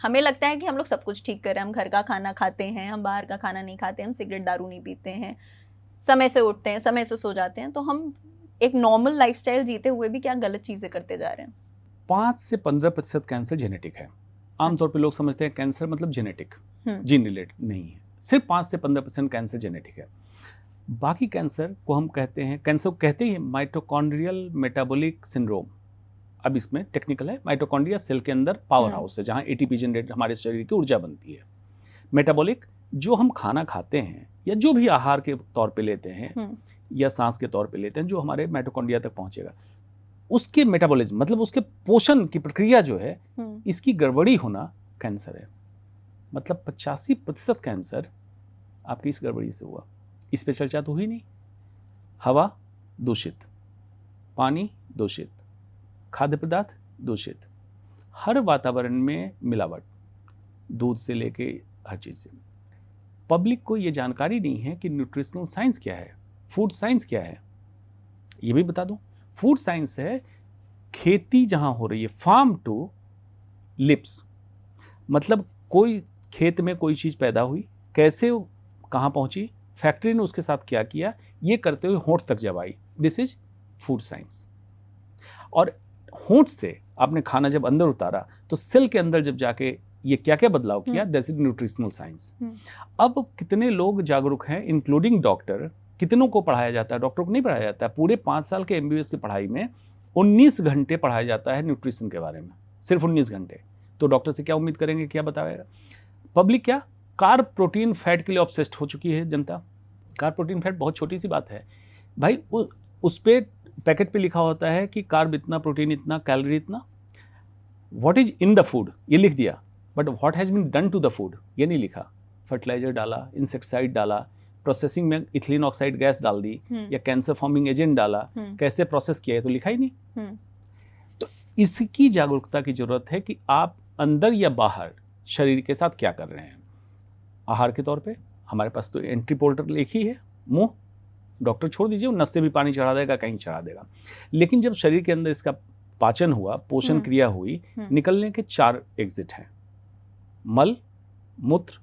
हमें लगता है कि हम लोग सब कुछ ठीक कर रहे हैं, हम घर का खाना खाते हैं, हम बाहर का खाना नहीं खाते, हम सिगरेट दारू नहीं पीते हैं, समय से उठते हैं, समय से सो जाते हैं, तो हम एक नॉर्मल लाइफस्टाइल जीते हुए भी क्या गलत चीजें करते जा रहे हैं। 5 से 15% कैंसर जेनेटिक है। आमतौर पे लोग समझते हैं कैंसर मतलब जेनेटिक, जीन रिलेटेड नहीं है। सिर्फ 5 से 15% कैंसर जेनेटिक है। बाकी कैंसर को हम कहते हैं, कैंसर को कहते हैं माइटोकॉन्ड्रियल मेटाबॉलिक सिंड्रोम। अब इसमें टेक्निकल है, माइटोकॉन्ड्रिया सेल के अंदर पावर हाउस है जहां एटीपी जनरेट हमारे शरीर की ऊर्जा बनती है। मेटाबॉलिक जो हम खाना खाते हैं या जो भी आहार के तौर पे लेते हैं या सांस के तौर पे लेते हैं, जो हमारे माइटोकॉन्ड्रिया तक पहुंचेगा, उसके मेटाबॉलिज्म मतलब उसके पोषण की प्रक्रिया जो है, इसकी गड़बड़ी होना कैंसर है। मतलब 85% कैंसर आपकी इस गड़बड़ी से हुआ। इस पे चर्चा तो हुई नहीं। हवा दूषित, पानी दूषित, खाद्य पदार्थ दूषित, हर वातावरण में मिलावट, दूध से लेके हर चीज से। पब्लिक को ये जानकारी नहीं है कि न्यूट्रिशनल साइंस क्या है, फूड साइंस क्या है। ये भी बता दूं, फूड साइंस है खेती जहां हो रही है, फार्म टू लिप्स, मतलब कोई खेत में कोई चीज पैदा हुई, कैसे कहां पहुंची, फैक्ट्री ने उसके साथ क्या किया, ये करते हुए होंठ तक जब आई, दिस इज फूड साइंस। और होंठ से आपने खाना जब अंदर उतारा तो सेल के अंदर जब जाके ये क्या क्या बदलाव किया, दैट्स इज न्यूट्रिशनल साइंस। अब कितने लोग जागरूक हैं, इंक्लूडिंग डॉक्टर। कितनों को पढ़ाया जाता है? डॉक्टर को नहीं पढ़ाया जाता है। पूरे 5 साल के एमबीबीएस की पढ़ाई में 19 घंटे पढ़ाया जाता है न्यूट्रिशन के बारे में, सिर्फ 19 घंटे। तो डॉक्टर से क्या उम्मीद करेंगे, क्या बताएगा? पब्लिक क्या कार्ब प्रोटीन फैट के लिए ऑब्सेस्ड हो चुकी है जनता। कार्ब प्रोटीन फैट बहुत छोटी सी बात है भाई, उस पे पैकेट पे लिखा होता है कि कार्ब इतना, प्रोटीन इतना, कैलोरी इतना। What is in the food ये लिख दिया, but what has been done to the food ये नहीं लिखा। फर्टिलाइजर डाला, इंसेक्टिसाइड डाला, प्रोसेसिंग में इथिलीन ऑक्साइड गैस डाल दी, या कैंसर फॉर्मिंग एजेंट डाला, कैसे प्रोसेस किया है तो लिखा ही नहीं। तो इसकी जागरूकता की जरूरत है कि आप अंदर या बाहर शरीर के साथ क्या कर रहे हैं। आहार के तौर पे हमारे पास तो एंट्री पोर्टल एक ही है, मुंह। डॉक्टर छोड़ दीजिए, नस से भी पानी चढ़ा देगा, कहीं चढ़ा देगा। लेकिन जब शरीर के अंदर इसका पाचन हुआ, पोषण क्रिया हुई, निकलने के 4 एग्जिट हैं, मल, मूत्र,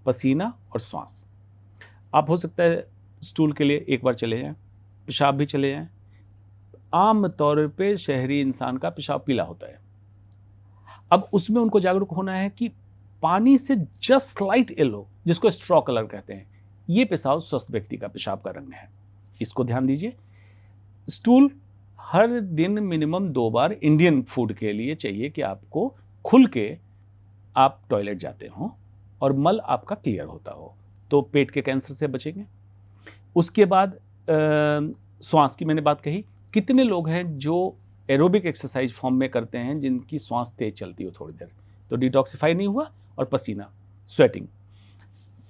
पसीना और श्वास। आप हो सकता है स्टूल के लिए एक बार चले जाएं, पेशाब भी चले जाएं। आम तौर पे शहरी इंसान का पेशाब पीला होता है। अब उसमें उनको जागरूक होना है कि पानी से जस्ट स्लाइट येलो, जिसको स्ट्रॉ कलर कहते हैं, ये पेशाब स्वस्थ व्यक्ति का पेशाब का रंग है। इसको ध्यान दीजिए। स्टूल हर दिन मिनिमम 2 बार इंडियन फूड के लिए चाहिए कि आपको खुल के आप टॉयलेट जाते हो और मल आपका क्लियर होता हो, तो पेट के कैंसर से बचेंगे। उसके बाद श्वास की मैंने बात कही। कितने लोग हैं जो एरोबिक एक्सरसाइज फॉर्म में करते हैं जिनकी श्वास तेज चलती हो थोड़ी देर, तो डिटॉक्सिफाई नहीं हुआ। और पसीना, स्वेटिंग,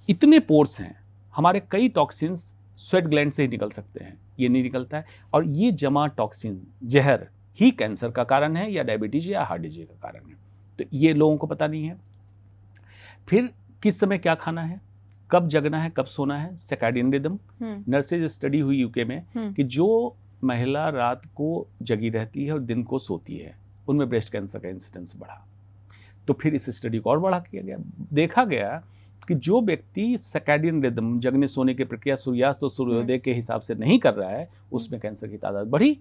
इतने पोर्स हैं हमारे, कई टॉक्सिन्स स्वेट ग्लैंड से ही निकल सकते हैं, ये नहीं निकलता है। और ये जमा टॉक्सिन, जहर ही कैंसर का कारण है या डायबिटीज या हार्ट डिजीज का कारण है। तो ये लोगों को पता नहीं है। फिर किस समय क्या खाना है, कब जगना है, कब सोना है, सर्कैडियन रिदम। नर्सेज स्टडी हुई यूके में कि जो महिला रात को जगी रहती है और दिन को सोती है, उनमें ब्रेस्ट कैंसर का इंसिडेंस बढ़ा। तो फिर इस स्टडी को और बढ़ा किया गया, देखा गया कि जो व्यक्ति सर्कैडियन रिदम, जगने सोने की प्रक्रिया सूर्यास्त और सूर्योदय के हिसाब से नहीं कर रहा है, उसमें कैंसर की तादाद बढ़ी।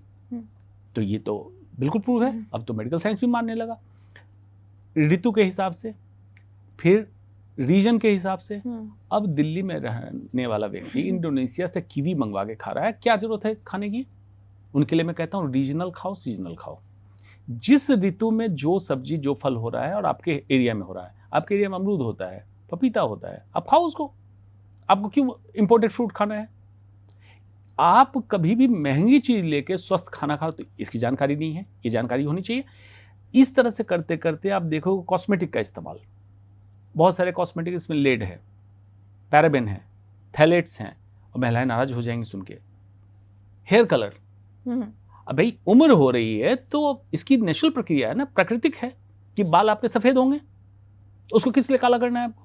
तो ये तो बिल्कुल प्रूव है, अब तो मेडिकल साइंस भी मानने लगा। ऋतु के हिसाब से, फिर रीजन के हिसाब से। अब दिल्ली में रहने वाला व्यक्ति इंडोनेशिया से कीवी मंगवा के खा रहा है, क्या जरूरत है खाने की? उनके लिए मैं कहता हूँ रीजनल खाओ, सीजनल खाओ। जिस ऋतु में जो सब्जी, जो फल हो रहा है और आपके एरिया में हो रहा है, आपके एरिया में अमरूद होता है, पपीता होता है, आप खाओ उसको। आपको क्यों इंपोर्टेड फ्रूट खाना है? आप कभी भी महंगी चीज लेके स्वस्थ खाना खाओ तो इसकी जानकारी नहीं है, ये जानकारी होनी चाहिए। इस तरह से करते करते आप देखो कॉस्मेटिक का इस्तेमाल, बहुत सारे कॉस्मेटिक इसमें लेड है, पैराबेन है, थैलेट्स हैं, और महिलाएं नाराज हो जाएंगी सुन के। हेयर कलर, अब भाई उम्र हो रही है तो इसकी नेचुरल प्रक्रिया है ना, प्राकृतिक है कि बाल आपके सफेद होंगे, उसको किस लिए काला करना है आपको?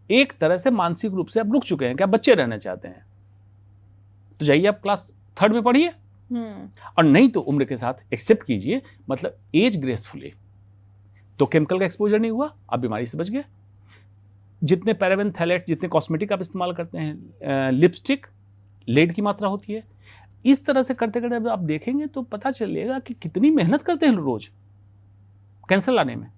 एक तरह से मानसिक रूप से आप रुक चुके हैं कि आप बच्चे रहना चाहते हैं, तो जाइए आप क्लास 3rd में पढ़िए, और नहीं तो उम्र के साथ एक्सेप्ट कीजिए, मतलब एज ग्रेसफुली। तो केमिकल का एक्सपोजर नहीं हुआ, आप बीमारी से बच गए। जितने पैराबेन, थैलेट, जितने कॉस्मेटिक आप इस्तेमाल करते हैं, लिपस्टिक, लेड की मात्रा होती है, इस तरह से करते करते आप देखेंगे तो पता चलेगा कि कितनी मेहनत करते हैं रोज कैंसर लाने में।